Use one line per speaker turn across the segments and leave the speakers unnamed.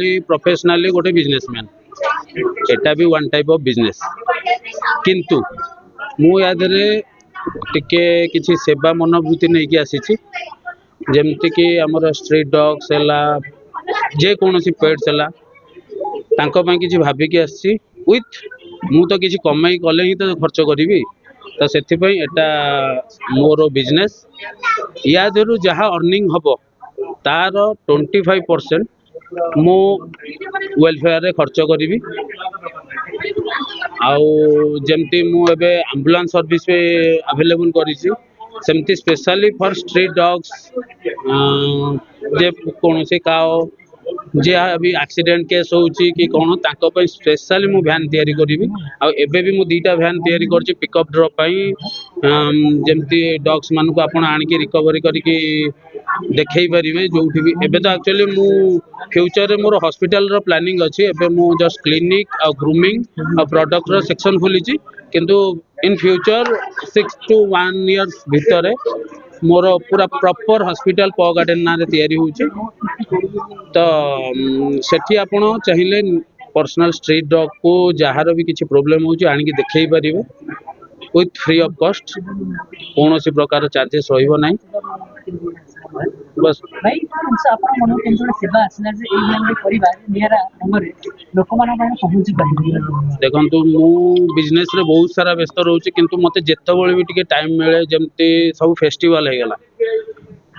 normally professionally गोटे businessman एटा भी one type of business किंतु मु यादरे टिके किछि सेवा मनोवृत्ति नहीं कि आसी जेमती कि हमर स्ट्रीट डॉग्स हैला जे कोनोसी पेट्स हैला तांको पई किछि भाबी कि आसी विथ मु तो किछि कमाई कले ही तो खर्च करिवि तो सेथि पई एटा मोर बिजनेस या देरु जहा अर्निंग हबो तार 25% मु वेलफेयर रे खर्च करिवि आउ जेमती मु एबे एम्बुलेंस सर्विस पे अवेलेबल करिछि सेमती स्पेशली फॉर स्ट्रीट डॉग्स जे कोनोसी काओ जे अभी एक्सीडेंट केस होउची कि कोन ताको पे स्पेशली मु वैन तयारी करिवि आ एबे भी मु दीटा वैन तयारी करछि पिकअप ड्रॉप पई जेमती डॉग्स मान को आपण आन के रिकवरी करिकि देखै परिबे जोठी भी एबे तो एक्चुअली मु फ्यूचर रे मोर हॉस्पिटल रो प्लानिंग अछि एबे मु जस्ट क्लिनिक आ ग्रूमिंग आ प्रोडक्ट रो सेक्शन खोलिछि किंतु इन फ्यूचर 6 to 1 इयर्स भीतर मोर पूरा प्रॉपर हॉस्पिटल पॉ गार्डन ना रे तयारी होउछि तो सेठी आपण चाहिए पर्सनल स्ट्रीट डॉग को जहार भी किसी प्रोब्लेम होउछि आन के देखै परिबे विथ फ्री ऑफ कॉस्ट कौन सी प्रकार चार्जेस रहिबो नाही बस
भाई आपण मन केंजोड सेवा आसना जे एई लाइन परिवार नियरा नंबर लोक माना ପାଇଁ पहुंची परिबे
देखंतु मु बिजनेस रे बहुत सारा व्यस्त रहउछि किंतु मते जेत्तो बळे भी टिके टाइम मिले जेमती सब फेस्टिवल हे गेला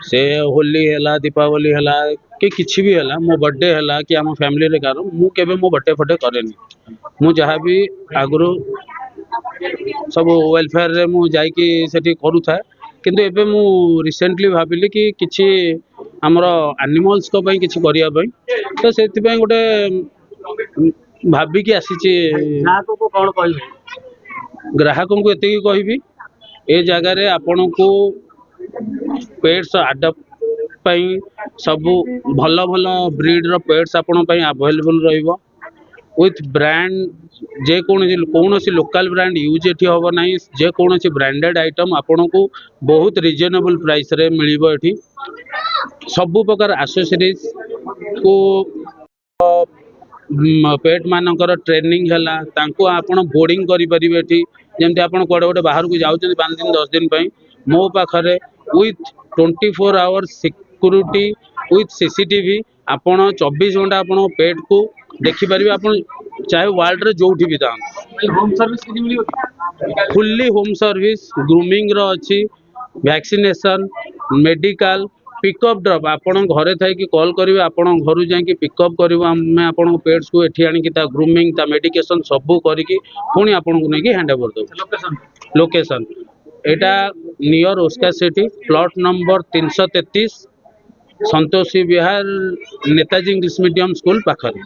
से होली हैला दीपावली हैला कि किछि भी हैला मो बर्थडे हैला कि हम फैमिली रे गारो मु केबे मो बर्थडे फटे करेनी मु जहा भी आगरो सब वेलफेयर रे मु जाई कि सेठी करू था किंतु एबे मु रिसेंटली भाबिली कि किछि हमरो एनिमल्स को पई किछि करिया पई तो सेति पई गोटे भाबी कि आसीछि
ग्राहक को कोन कहबे
ग्राहकों को एते कि कहबी ए जगह रे आपन को पेट्स अडॉप्ट पई सब भलो भलो ब्रीड रो पेट्स आपन पई अवेलेबल रहइबो विथ ब्रांड जे कौन सी लोकल ब्रांड यूज एठी होबो नाही जे कौन सी ब्रांडेड आइटम आपन को बहुत रिजनेबल प्राइस रे मिलिबो एठी सब प्रकार एक्सेसरीज को पेट मानकर ट्रेनिंग हैला तांको आपण बोर्डिंग करि परिबे एठी जेमते आपण कोडे कोडे बाहर को जाउछन 5 दिन 10 दिन पई मो पाखरे with 24 hours security with CCTV आपण 24 घंटा आपण पेट को देखि परिबे आपण चाहे वर्ल्ड रे जोठी भी दान
होम सर्विस किनि मिलियो
फुल्ली होम सर्विस ग्रूमिंग रो अछि वैक्सीनेशन मेडिकल पिकअप ड्रॉप आपण घरे थाई कि कॉल करिवे आपण घरु जाई कि पिकअप करिवो हम आपण पेट्स को एठी आनी कि ता ग्रूमिंग ता मेडिकेशन सब करी कि पुनी आपण को नै कि हैंड ओवर दो लोकेशन एटा near Oska city plot number 333 Santoshi विहार नेताजी इंग्लिश मीडियम स्कूल पाखरे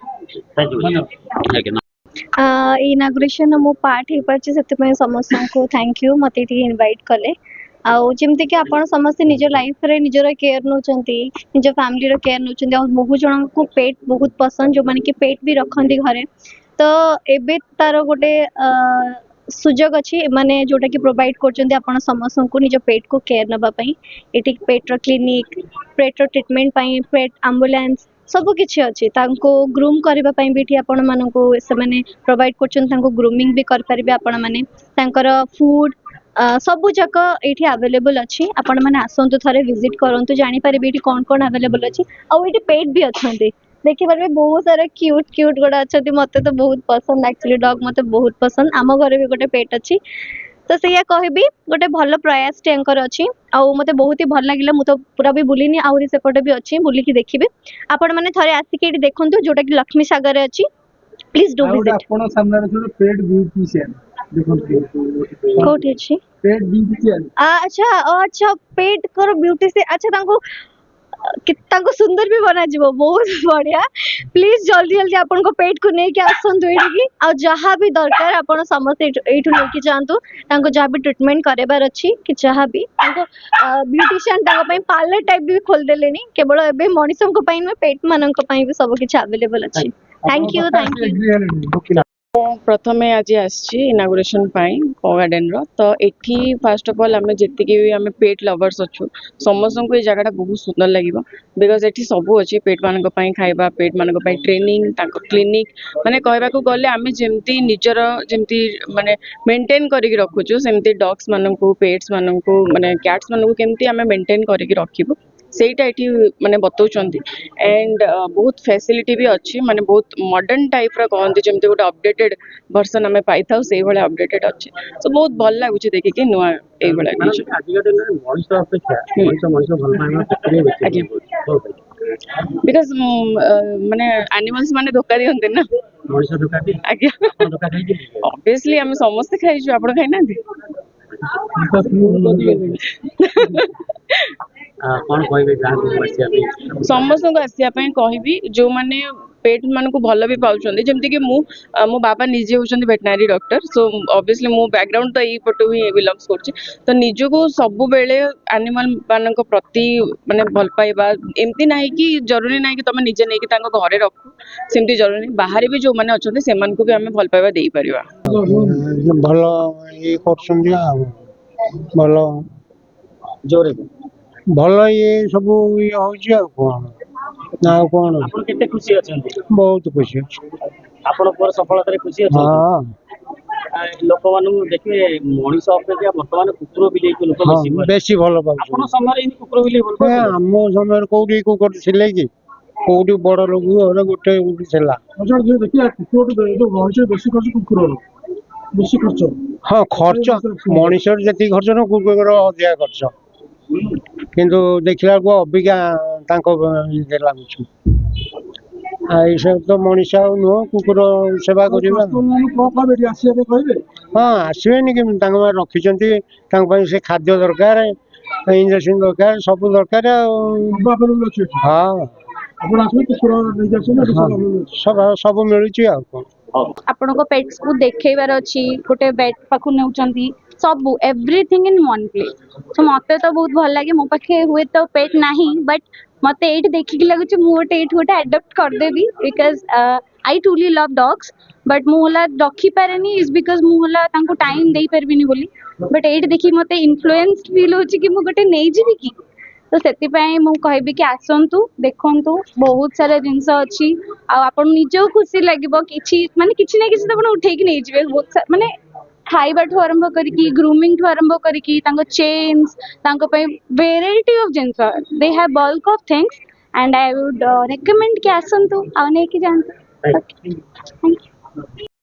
इनाग्रेशन मो पार्ट हे परछि सेते में समस्त को थैंक यू मते टी इनवाइट कले आउ जेमते कि आपण समस्त निज लाइफ रे निजर केयर नोचंती निज फैमिली रो केयर नोचंती आ बहुत जन को पेट बहुत पसंद जो माने कि पेट भी रखंती घरे तो एबे तारो गोटे सुजोग अछि माने जोटा कि प्रोवाइड करचंती आपण समस्त को निज पेट को केयर नबा पई एटी पेट रो क्लिनिक पेट रो ट्रीटमेंट पई पेट एम्बुलेंस सब किछि अछि तांको ग्रूम करबा पई बेठी आपण मानं को से माने प्रोवाइड करचन तांको ग्रूमिंग भी कर परिबे आपण माने तांकर फूड सबु जक एठी अवेलेबल अछि आपण माने आसंतु थरे विजिट करंतु जानि परिबे एठी कोन कोन अवेलेबल अछि आ एठी पेट भी अछंती देखि परबे बहुत सारा क्यूट क्यूट गोडा अछंती मते तो बहुत पसंद एक्चुअली डॉग मते बहुत पसंद आम घरे भी गोटे पेट अछि तो से कहबी गोटे भल प्रयास टेंकर अछि आ मते बहुत ही भल लागिला मु तो पूरा भी बुलिनी आउरी सेपटे भी अछि बुली की देखिबे आपण माने थरे आसी के एठी देखंतु जोटा कि लक्ष्मी सागर रे अछि प्लीज डू विजिट
आपण सामने रे पेट ब्यूटिशियन देखंतु
कोठी अछि
पेट ब्यूटिशियन
अच्छा पेट कर ब्यूटी से अच्छा तांको किताको सुंदर भी बना जीवो बहुत बढ़िया प्लीज जल्दी जल्दी आपन को पेट को नै के आसंतु एठी आ जहां भी दरकार आपन समस्त एठु नै के जानतु तांको जहां भी ट्रीटमेंट करेबार अछि कि जहां भी तांको ब्यूटिशियन तांको पई पार्लर टाइप भी खोल देलेनी केवल एबे मनिसम को पई न पेट मानन को पई भी सब किछ अवेलेबल अछि थैंक यू
प्रथमे आज आसी इनागुरेशन पो गार्डन तो एठी फर्स्ट ऑफ ऑल आम जी आम पेट लवर्स अच्छु समस्त को ये जगह बहुत सुंदर लगे बिकज एठी सब अच्छी पेट मान खाଇବା पेट मान ट्रेनिंग क्लिनिक माने कहवा को गले आम जमती निजर जमती माने मेंटेन करके रखुचु सेमती डॉग्स मान को पेट्स मान को माने कैट्स मान को केमती आम मेंटेन करके रखिबु सेटा एठी माने बतौचंती एंड बहुत फैसिलिटी भी अच्छी माने बहुत मॉडर्न टाइप रा कहंती जेमती गोटे अपडेटेड वर्जन आम पाई था से भाई अपडेटेड अच्छे सो बहुत भल लगुच देखिए नुआ ये बिकज माने एनिमल्स माने धोखा दियंते ना आज्ञा ऑब्वियसली आम समस्त खाइछु आपण खाइ ना समस्त को आसापी कहबी जो मैंने पेट मान को भल भी पाँच जमती कि मो बाबा निजे होती वेटनारी डॉक्टर सो ऑब्वियसली मो बैकग्राउंड तो यही पटू ही बिलंग्स कर तो निजको सब बेले एनिमल मान प्रति माने भल पाइबा एमती ना कि जरूरी ना कि तुम निजे नहीं घरे रखु सेमती जरूरी नहीं बाहर भी जो मैंने अच्छा से भी आम भल पाइबा दे पारिबा
भल ये भल
जोरे
भल ये सब ये होची आ कौन
आपण केते खुशी अछंती
बहुत खुशी अछि
आपण पर सफलता रे खुशी अछंती
हाँ
लोक मानु देखिए मनीष अपेक्षा वर्तमान कुकुर बिलेई को लोक
हाँ
बेसी
बेसी भल पाउछ
आपण समय इन कुकुर बिलेई बोल
ए हम समय कोडी कुकुर छिले कि कोडी बड़ लोग होरे गोटे छिला
अच्छा जे देखिए कुकुर जो मनुष्य बेसी खर्च कुकुर बेसी खर्च
हाँ खर्च मनीषर जति खर्च न कुकुर अधिक खर्च किंतु देखला को अबिका तांको लागुछ आई सब तो मनीष नुह कुकुर सेवा करिबा हाँ आसबेनि कि रखी से खाद्य दरकार इंजेक्शन दरकार सब दरकार हाँ सब मिलुची आ
आपण को पेट्स को देखैबार अछि गोटे बेट पाखु नेउचंती सब everything in one place so मते तो बहुत भल लागे मो पाखे हुए तो पेट नाही बट मते एट देखि के लागुच मु गोटे अडॉप्ट कर देबी because I truly love dogs but मु होला रखी पारेनी इज बिकॉज़ मु होला तांको टाइम देई परबिनी बोली बट एट देखि मते इन्फ्लुएंस्ड फील होची कि मु गोटे नै जिवि की तो सेति पई मु कहबी कि आसंतु देखंतु बहुत सारा जिंस अछि आ आपण निजो खुशी लागिबो किछि माने किछि ना किछि त आपण उठै कि नै जिवे बहुत माने खाइबा ठू आरंभ करिकी ग्रूमिंग ठू आरंभ करिकी तांको चेन्स तांको पई variety of jeans they have bulk of things and I would recommend कि आसंतु आ नै कि जानतु थैंक यू